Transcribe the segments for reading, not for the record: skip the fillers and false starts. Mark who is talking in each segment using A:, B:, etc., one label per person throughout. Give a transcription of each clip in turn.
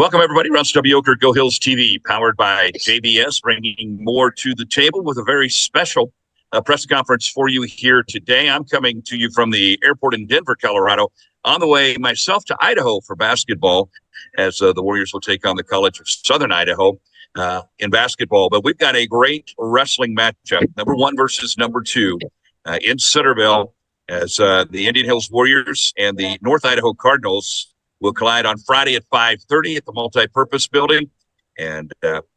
A: Welcome, everybody. Russ W. Oker, Go Hills TV, powered by JBS, bringing more to the table with a very special press conference for you here today. I'm coming to you from the airport in Denver, Colorado, on the way myself to Idaho for basketball, as the Warriors will take on the College of Southern Idaho in basketball. But we've got a great wrestling matchup, number 1 versus number 2 in Centerville, as the Indian Hills Warriors and the North Idaho Cardinals will collide on Friday at 5:30 at the multi-purpose building. And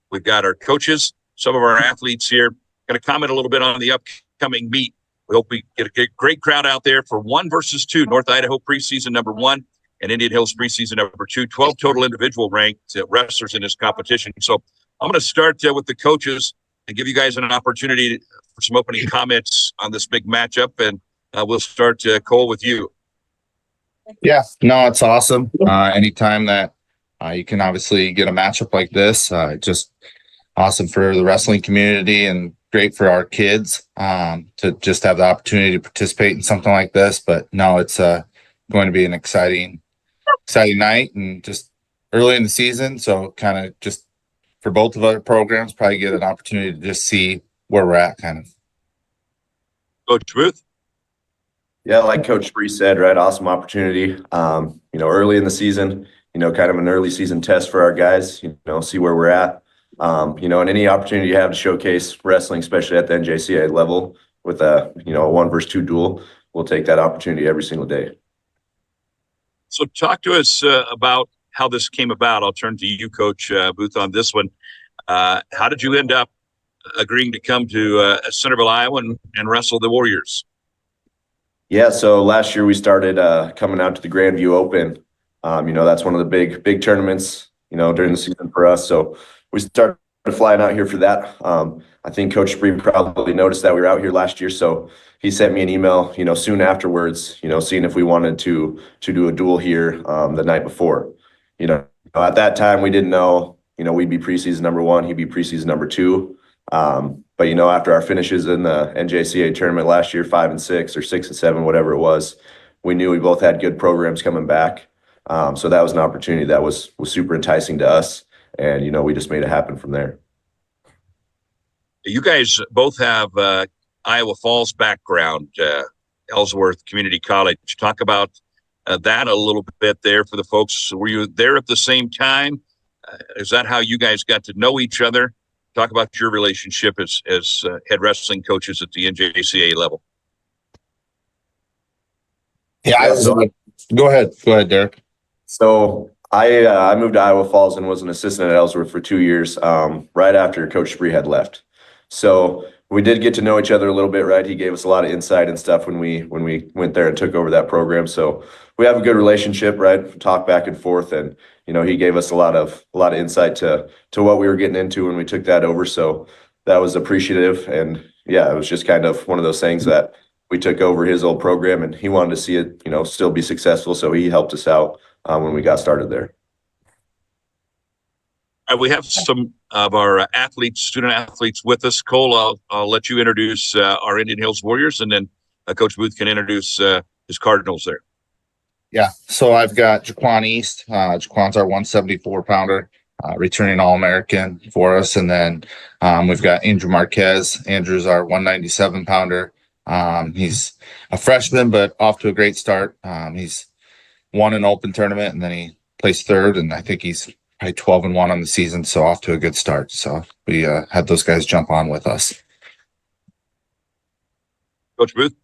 A: we've got our coaches, some of our athletes here, going to comment a little bit on the upcoming meet. We hope we get a great crowd out there for 1 versus 2, North Idaho preseason number 1 and Indian Hills preseason number 2, 12 total individual ranked wrestlers in this competition. So I'm going to start with the coaches and give you guys an opportunity for some opening comments on this big matchup. And we'll start, Cole, with you.
B: Yeah, no, it's awesome. Anytime that you can obviously get a matchup like this, just awesome for the wrestling community and great for our kids to just have the opportunity to participate in something like this. But no, it's going to be an exciting night and just early in the season. So kind of just for both of our programs, probably get an opportunity to just see where we're at kind of.
A: Coach Booth?
C: Yeah, like Coach Bree said, right, awesome opportunity. Early in the season, kind of an early season test for our guys, see where we're at. And any opportunity you have to showcase wrestling, especially at the NJCAA level with a 1 versus 2 duel, we'll take that opportunity every single day.
A: So talk to us about how this came about. I'll turn to you, Coach Booth, on this one. How did you end up agreeing to come to Centerville, Iowa and wrestle the Warriors?
C: Yeah, so last year we started coming out to the Grandview Open. That's one of the big tournaments, during the season for us. So we started flying out here for that. I think Coach Spree probably noticed that we were out here last year. So he sent me an email, soon afterwards, seeing if we wanted to do a duel here the night before. At that time we didn't know, we'd be preseason number 1, he'd be preseason number 2. But after our finishes in the NJCAA tournament last year, 5 and 6 or 6 and 7, whatever it was, we knew we both had good programs coming back. So that was an opportunity that was super enticing to us, and we just made it happen from there.
A: You guys both have Iowa Falls background, Ellsworth Community College. Talk about that a little bit there for the folks. Were you there at the same time? Is that how you guys got to know each other? Talk about your relationship as head wrestling coaches at the NJCAA level.
B: Yeah, go ahead, Derek.
C: So I moved to Iowa Falls and was an assistant at Ellsworth for 2 years, right after Coach Spree had left. So we did get to know each other a little bit, right? He gave us a lot of insight and stuff when we went there and took over that program. So we have a good relationship, right? Talk back and forth, and he gave us a lot of insight to what we were getting into when we took that over. So that was appreciative, and yeah, it was just kind of one of those things that we took over his old program, and he wanted to see it, still be successful. So he helped us out when we got started there.
A: We have some of our student athletes with us. Cole, I'll let you introduce our Indian Hills Warriors, and then Coach Booth can introduce his Cardinals there.
B: Yeah, so I've got Jaquan East. Jaquan's our 174-pounder, returning All-American for us. And then we've got Andrew Marquez. Andrew's our 197-pounder. He's a freshman, but off to a great start. He's won an open tournament, and then he placed 3rd, and I think he's probably 12-1 on the season, so off to a good start. So we had those guys jump on with us.
A: Coach Booth?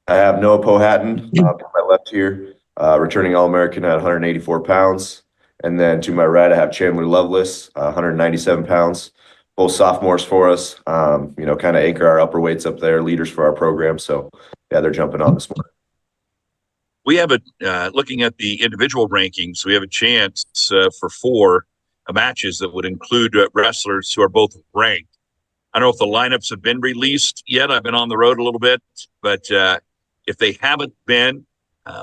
C: I have Noah Powhatan to my left here, returning All-American at 184 pounds. And then to my right, I have Chandler Lovelace, 197 pounds. Both sophomores for us, kind of anchor our upper weights up there, leaders for our program. So, yeah, they're jumping on this morning.
A: We have looking at the individual rankings, we have a chance for 4 matches that would include wrestlers who are both ranked. I don't know if the lineups have been released yet. I've been on the road a little bit, but if they haven't been,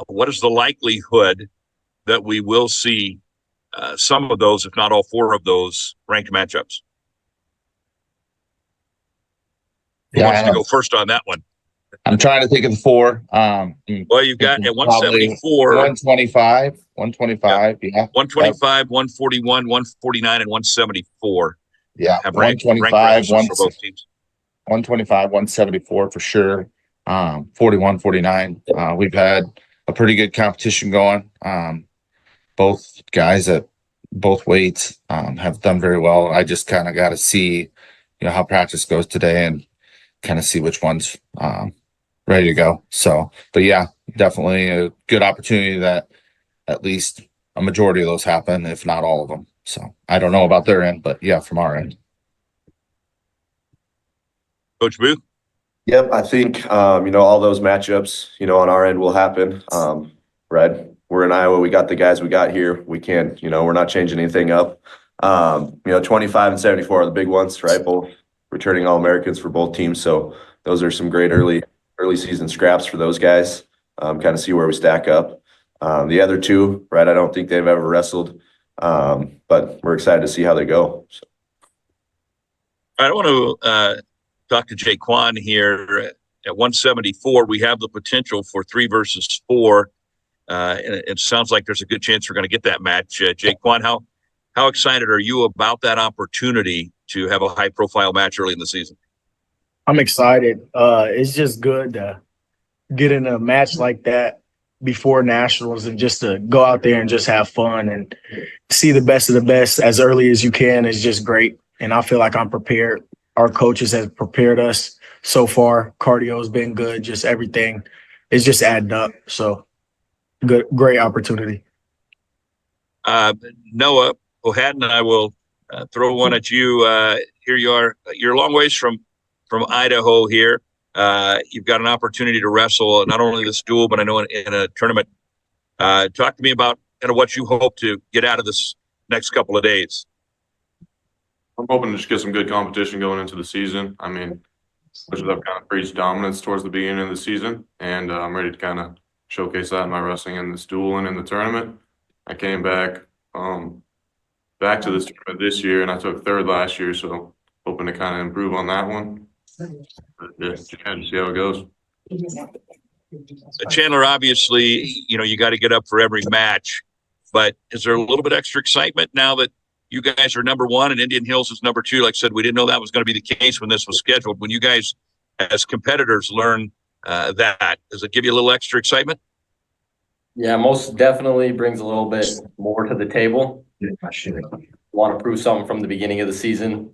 A: what is the likelihood that we will see some of those, if not all 4 of those, ranked matchups? Who wants to go first on that one?
B: I'm trying to think of the 4.
A: Well, you've got at 174,
B: 125, 125. Yeah.
A: 125, 141, 149, and 174
B: Yeah.
A: have ranked
B: 125,
A: wrestles for both teams.
B: 125, 174 for sure. 41, 49. We've had a pretty good competition going. Both guys at both weights have done very well. I just kind of got to see, how practice goes today and kind of see which one's ready to go. So, but yeah, definitely a good opportunity that at least a majority of those happen, if not all of them. So I don't know about their end, but yeah, from our end.
A: Coach Booth?
C: Yep, I think all those matchups, on our end will happen. Right. We're in Iowa. We got the guys we got here. We can't, we're not changing anything up. 25 and 74 are the big ones, right? Both returning All-Americans for both teams. So those are some great early season scraps for those guys. Kind of see where we stack up. The other two, right? I don't think they've ever wrestled, but we're excited to see how they go. So.
A: I want to talk to Jaquan here. At 174, we have the potential for 3 versus 4. And it sounds like there's a good chance we're going to get that match. Jaquan, how excited are you about that opportunity to have a high-profile match early in the season?
D: I'm excited. It's just good to get in a match like that before nationals and just to go out there and just have fun and see the best of the best as early as you can is just great. And I feel like I'm prepared. Our coaches have prepared us so far. Cardio's been good. Just everything is just adding up. So great opportunity.
A: Noah O'Haddon, I will throw one at you. Here you are. You're a long ways from Idaho here. You've got an opportunity to wrestle not only this duel, but I know in a tournament. Talk to me about kind of what you hope to get out of this next couple of days.
E: I'm hoping to just get some good competition going into the season. I mean, coaches have kind of preached dominance towards the beginning of the season, and I'm ready to kind of showcase that in my wrestling in this duel and in the tournament. I came back to this tournament this year, and I took 3rd last year, so hoping to kind of improve on that one. But yeah, just kind of see how it goes.
A: Chandler, obviously, you got to get up for every match, but is there a little bit extra excitement now that you guys are number 1 and Indian Hills is number 2? Like I said, we didn't know that was going to be the case when this was scheduled. When you guys, as competitors, learn that, does it give you a little extra excitement?
F: Yeah, most definitely brings a little bit more to the table. Want to prove something from the beginning of the season.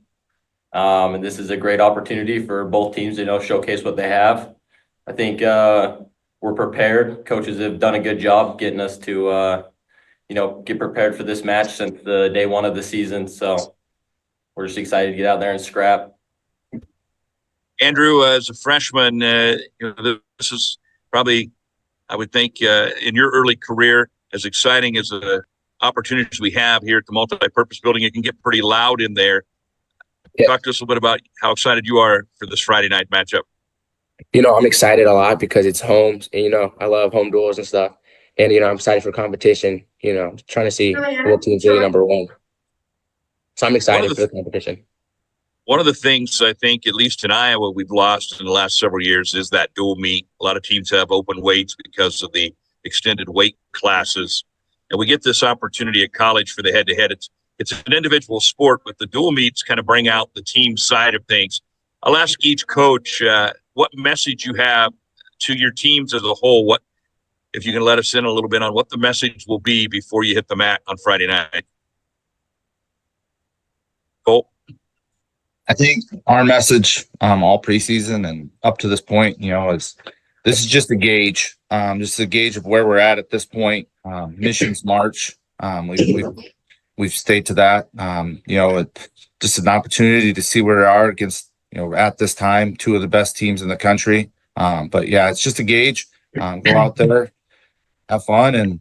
F: And this is a great opportunity for both teams to showcase what they have. I think we're prepared. Coaches have done a good job getting us to get prepared for this match since the day 1 of the season. So we're just excited to get out there and scrap.
A: Andrew, as a freshman, this is probably, I would think, in your early career, as exciting as the opportunities we have here at the multi-purpose building. It can get pretty loud in there. Yeah. Talk to us a little bit about how excited you are for this Friday night matchup.
G: I'm excited a lot because it's home, and, I love home duels and stuff. And, I'm excited for competition, trying to see what team's really number 1. So I'm excited for the competition.
A: One of the things I think, at least in Iowa, we've lost in the last several years is that dual meet. A lot of teams have open weights because of the extended weight classes. And we get this opportunity at college for the head-to-head. It's an individual sport, but the dual meets kind of bring out the team side of things. I'll ask each coach what message you have to your teams as a whole. What, if you can let us in a little bit on what the message will be before you hit the mat on Friday night. Cole?
B: I think our message all preseason and up to this point, is this is just a gauge, of where we're at this point. Missions March. We've stayed to that. Just an opportunity to see where we are against, at this time, 2 of the best teams in the country. But yeah, it's just a gauge. Go out there, have fun, and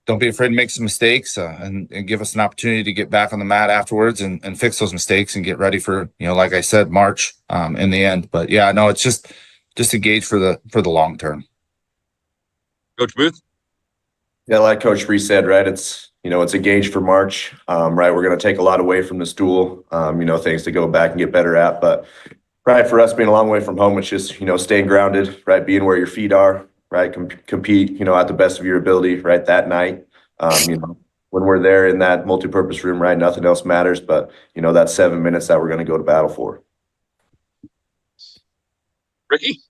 B: don't be afraid to make some mistakes and give us an opportunity to get back on the mat afterwards and fix those mistakes and get ready for, like I said, March in the end. But yeah, no, it's just a gauge for the long term.
A: Coach Booth?
C: Yeah, like Coach Free said, right, it's a gauge for March, right? We're going to take a lot away from this duel, things to go back and get better at. But right, for us being a long way from home, it's just, staying grounded, right, being where your feet are, right, compete, at the best of your ability, right, that night. When we're there in that multipurpose room, right, nothing else matters but, that 7 minutes that we're going to go to battle for.
A: Ricky?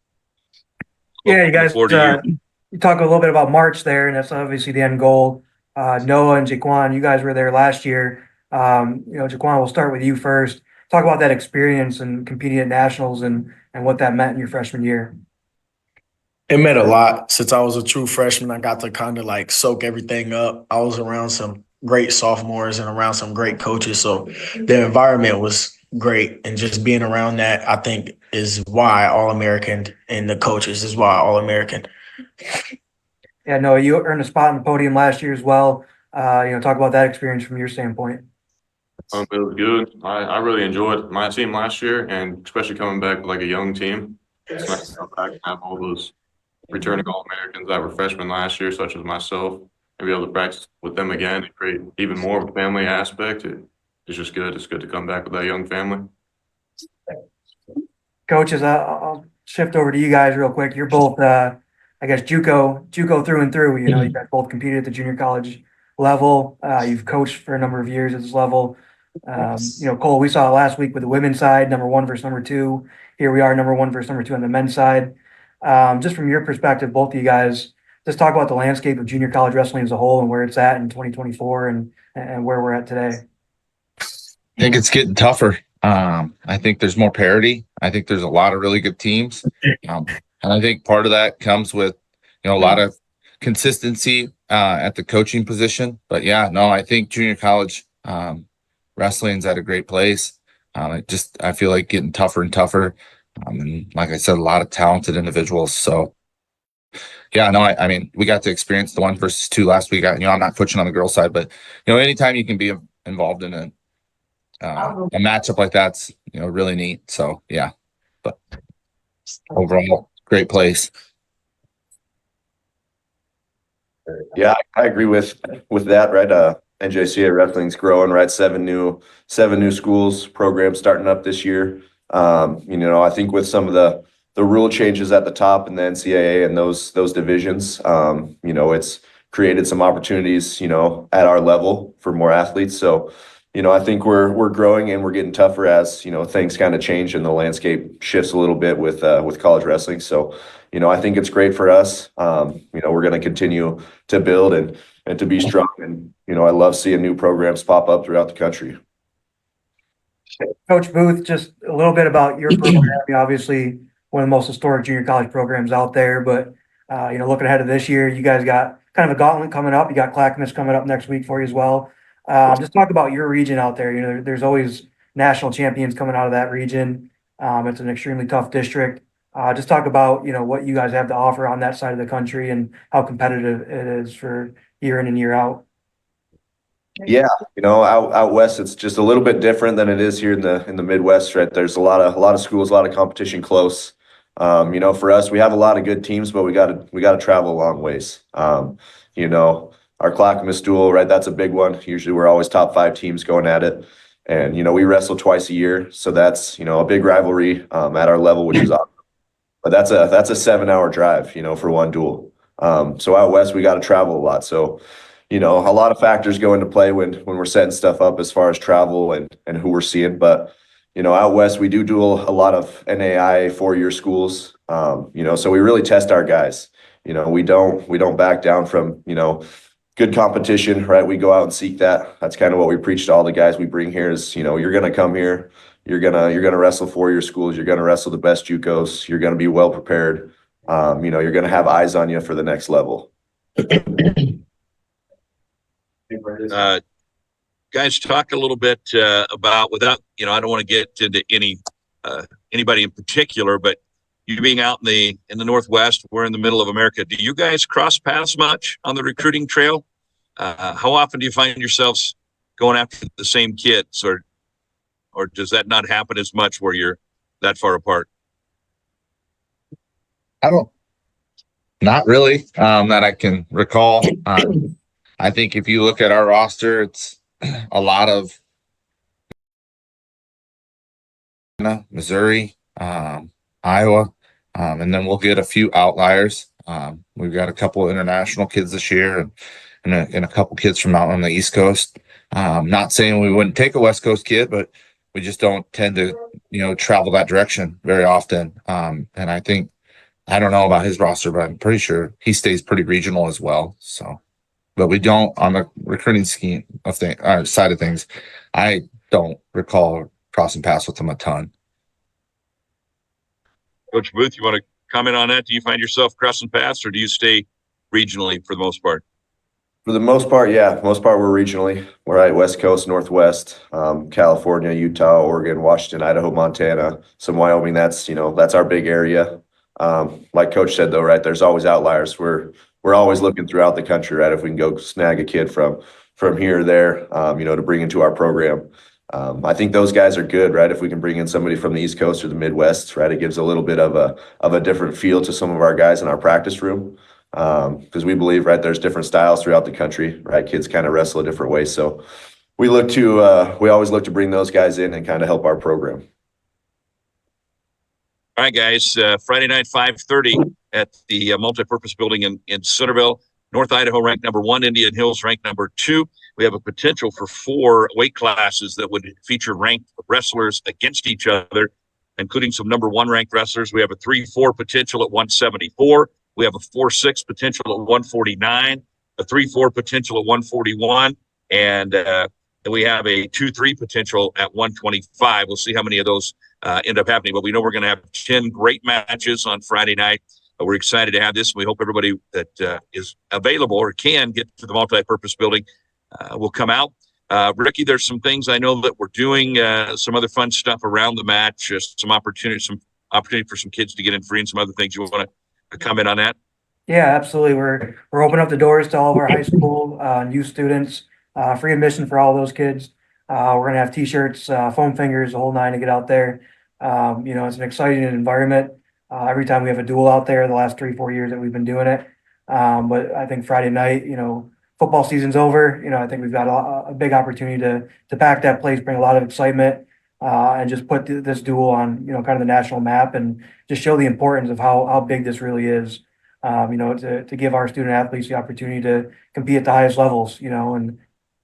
H: Yeah, you guys,
A: Forward to you.
H: you talk a little bit about March there, and that's obviously the end goal. Noah and Jaquan, you guys were there last year. Jaquan, we'll start with you first. Talk about that experience and competing at nationals and what that meant in your freshman year.
D: It meant a lot since I was a true freshman. I got to kind of like soak everything up. I was around some great sophomores and around some great coaches. So the environment was great. And just being around that, I think, is why All-American, and the coaches is why All-American.
H: Yeah, Noah, you earned a spot on the podium last year as well. Talk about that experience from your standpoint.
E: It was good. I really enjoyed my team last year, and especially coming back with like a young team. It's nice to come back and have all those returning All-Americans that were freshmen last year, such as myself, and be able to practice with them again and create even more of a family aspect. It's just good. It's good to come back with that young family.
H: Coaches, I'll shift over to you guys real quick. You're both, I guess, JUCO through and through. You guys both competed at the junior college level. You've coached for a number of years at this level. Cole, we saw last week with the women's side, number 1 versus number 2. Here we are, number 1 versus number 2 on the men's side. Just from your perspective, both of you guys, just talk about the landscape of junior college wrestling as a whole and where it's at in 2024 and where we're at today.
B: I think it's getting tougher. I think there's more parity. I think there's a lot of really good teams. And I think part of that comes with, a lot of consistency at the coaching position. But I think junior college wrestling's at a great place. I feel like getting tougher and tougher. And like I said, a lot of talented individuals. So I mean, we got to experience the 1 versus 2 last week. I'm not coaching on the girls' side, but anytime you can be involved in a matchup like that's really neat. So but overall, great place.
C: Yeah, I agree with that, right? NJCA wrestling's growing, right? Seven new schools programs starting up this year. I think with some of the rule changes at the top in the NCAA and those divisions, it's created some opportunities, at our level for more athletes. So, I think we're growing and we're getting tougher as, things kind of change and the landscape shifts a little bit with college wrestling. So, I think it's great for us. We're going to continue to build and to be strong. And, I love seeing new programs pop up throughout the country.
H: Coach Booth, just a little bit about your program. Obviously, one of the most historic junior college programs out there, but looking ahead to this year, you guys got kind of a gauntlet coming up. You got Clackamas coming up next week for you as well. Just talk about your region out there. There's always national champions coming out of that region. It's an extremely tough district. Just talk about what you guys have to offer on that side of the country and how competitive it is for year in and year out.
C: Yeah, out west, it's just a little bit different than it is here in the Midwest, right? There's a lot of schools, a lot of competition close. For us, we have a lot of good teams, but we gotta travel a long ways. Our Clackamas duel, right? That's a big one. Usually we're always top 5 teams going at it. And, we wrestle twice a year. So that's, a big rivalry at our level, which is awesome. But that's a 7-hour drive, for one duel. So out west, we got to travel a lot. So, a lot of factors go into play when we're setting stuff up as far as travel and who we're seeing. But, out west, we do a lot of NAI 4-year schools. So we really test our guys. We don't back down from, good competition, right? We go out and seek that. That's kind of what we preach to all the guys we bring here is, you're going to come here, you're going to wrestle 4-year schools, you're going to wrestle the best JUCOs, you're going to be well prepared. You're going to have eyes on you for the next level.
A: Guys, talk a little bit about, without, I don't want to get into anybody in particular, but you being out in the Northwest, we're in the middle of America. Do you guys cross paths much on the recruiting trail? How often do you find yourselves going after the same kids, or does that not happen as much where you're that far apart?
B: Not really, that I can recall. I think if you look at our roster, it's a lot of Missouri, Iowa, and then we'll get a few outliers. We've got a couple of international kids this year, and a couple kids from out on the East Coast. Not saying we wouldn't take a West Coast kid, but we just don't tend to, travel that direction very often. And I think, I don't know about his roster, but I'm pretty sure he stays pretty regional as well. So, but we don't on the recruiting scheme of side of things. I don't recall crossing paths with him a ton.
A: Coach Booth, you want to comment on that? Do you find yourself crossing paths, or do you stay regionally for the most part?
C: For the most part, yeah. Most part, we're regionally. We're right West Coast, Northwest, California, Utah, Oregon, Washington, Idaho, Montana, some Wyoming. That's our big area. Like Coach said, though, right, there's always outliers. We're always looking throughout the country, right? If we can go snag a kid from here or there, to bring into our program. I think those guys are good, right? If we can bring in somebody from the East Coast or the Midwest, right, it gives a little bit of a different feel to some of our guys in our practice room. Because we believe, right, there's different styles throughout the country, right? Kids kind of wrestle a different way. So we always look to bring those guys in and kind of help our program.
A: All right, guys, Friday night, 5:30 at the multipurpose building in Centerville. North Idaho ranked number 1, Indian Hills ranked number 2. We have a potential for 4 weight classes that would feature ranked wrestlers against each other, including some number 1 ranked wrestlers. We have a 3-4 potential at 174. We have a 4-6 potential at 149, a 3-4 potential at 141, and we have a 2-3 potential at 125. We'll see how many of those end up happening, but we know we're going to have 10 great matches on Friday night. We're excited to have this. We hope everybody that is available or can get to the multi-purpose building will come out. Ricky, there's some things I know that we're doing, some other fun stuff around the match, some opportunity for some kids to get in free and some other things. You want to comment on that?
H: Yeah, absolutely. We're opening up the doors to all of our high school youth students, free admission for all those kids. We're gonna have T-shirts, foam fingers, the whole 9 to get out there. It's an exciting environment. Every time we have a duel out there, the last 3-4 years that we've been doing it. But I think Friday night, football season's over. I think we've got a big opportunity to pack that place, bring a lot of excitement, and just put this duel on, kind of the national map, and just show the importance of how big this really is. To give our student athletes the opportunity to compete at the highest levels, and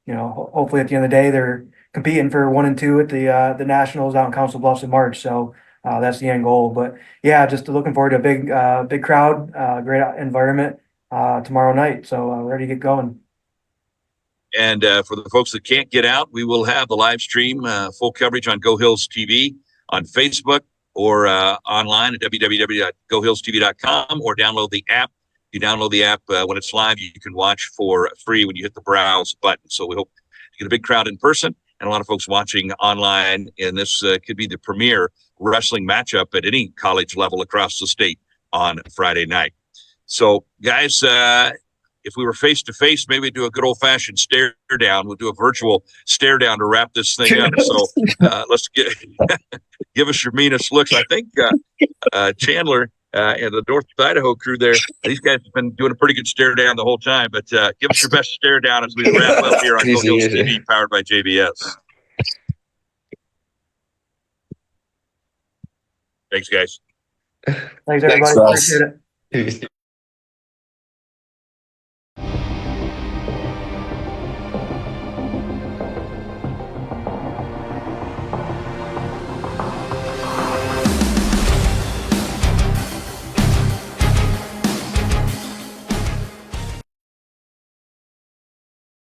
H: hopefully at the end of the day, they're competing for 1 and 2 at the nationals out in Council Bluffs in March. So that's the end goal. But yeah, just looking forward to a big crowd, great environment tomorrow night. So ready to get going.
A: And for the folks that can't get out, we will have the live stream, full coverage on Go Hills TV on Facebook, or online at www.gohillstv.com, or download the app. If you download the app, when it's live, you can watch for free when you hit the browse button. So we hope to get a big crowd in person and a lot of folks watching online. And this could be the premier wrestling matchup at any college level across the state on Friday night. So, guys, if we were face to face, maybe do a good old fashioned stare down. We'll do a virtual stare down to wrap this thing up. So let's give us your meanest looks. I think Chandler and the North Idaho crew there, these guys have been doing a pretty good stare down the whole time. But give us your best stare down as we wrap up here on Go Hills TV, powered by JBS. Thanks, guys.
H: Thanks, everybody.
B: Thanks, Russ.
H: Appreciate it.